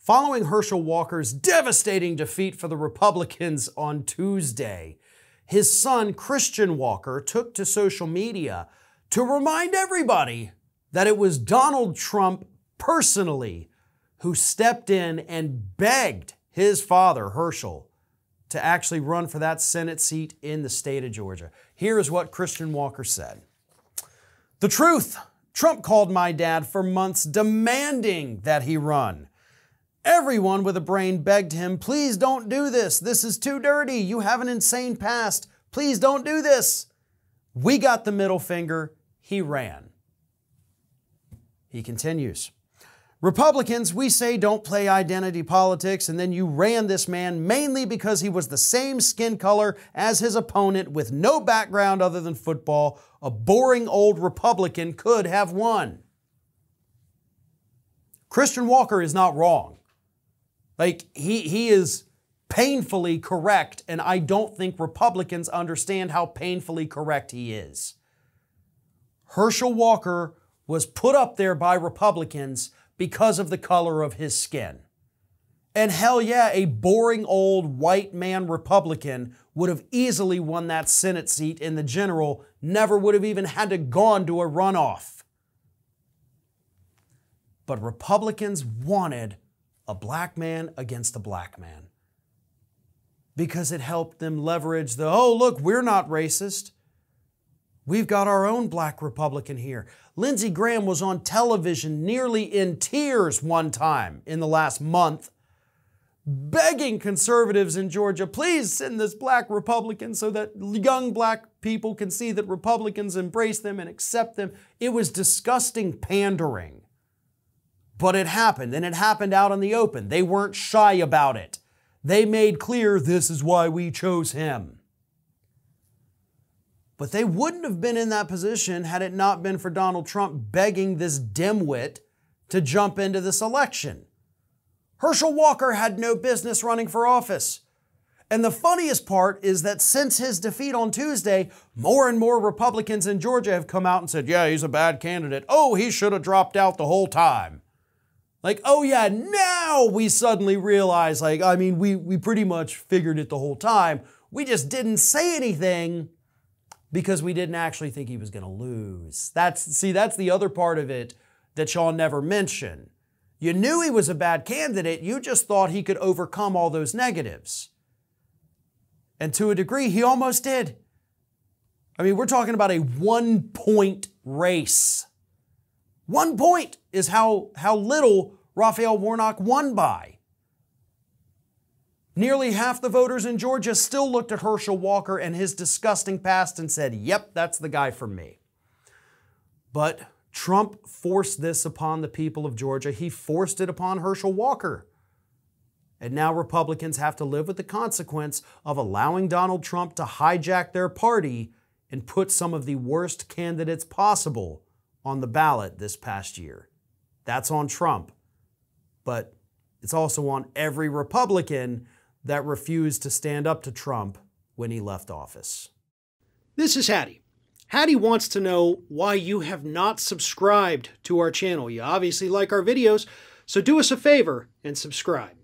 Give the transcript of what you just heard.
Following Herschel Walker's devastating defeat for the Republicans on Tuesday, his son, Christian Walker, took to social media to remind everybody that it was Donald Trump personally who stepped in and begged his father, Herschel, to actually run for that Senate seat in the state of Georgia. Here is what Christian Walker said. The truth, Trump called my dad for months demanding that he run. Everyone with a brain begged him, please don't do this. This is too dirty. You have an insane past. Please don't do this. We got the middle finger. He ran. He continues. Republicans, we say don't play identity politics, and then you ran this man mainly because he was the same skin color as his opponent with no background other than football. A boring old Republican could have won. Christian Walker is not wrong. He is painfully correct, and I don't think Republicans understand how painfully correct he is. Herschel Walker was put up there by Republicans because of the color of his skin. And hell yeah, a boring old white man Republican would have easily won that Senate seat in the general, never would have even had to gone to a runoff. But Republicans wanted a black man against a black man because it helped them leverage the, oh, look, we're not racist. We've got our own black Republican here. Lindsey Graham was on television nearly in tears one time in the last month, begging conservatives in Georgia, please send this black Republican so that young black people can see that Republicans embrace them and accept them. It was disgusting pandering. But it happened, and it happened out in the open. They weren't shy about it. They made clear this is why we chose him. But they wouldn't have been in that position had it not been for Donald Trump begging this dimwit to jump into this election. Herschel Walker had no business running for office. And the funniest part is that since his defeat on Tuesday, more and more Republicans in Georgia have come out and said, yeah, he's a bad candidate. Oh, he should have dropped out the whole time. Like, oh yeah, now we suddenly realize, we pretty much figured it the whole time. We just didn't say anything because we didn't actually think he was going to lose. That's the other part of it that y'all never mention. You knew he was a bad candidate, you just thought he could overcome all those negatives. And to a degree, he almost did. We're talking about a 1-point race. 1 point is how little Raphael Warnock won by. Nearly half the voters in Georgia still looked at Herschel Walker and his disgusting past and said, yep, that's the guy for me. But Trump forced this upon the people of Georgia. He forced it upon Herschel Walker. And now Republicans have to live with the consequence of allowing Donald Trump to hijack their party and put some of the worst candidates possible on the ballot this past year. That's on Trump. But it's also on every Republican that refused to stand up to Trump when he left office. This is Hattie. Hattie wants to know why you have not subscribed to our channel. You obviously like our videos, so do us a favor and subscribe.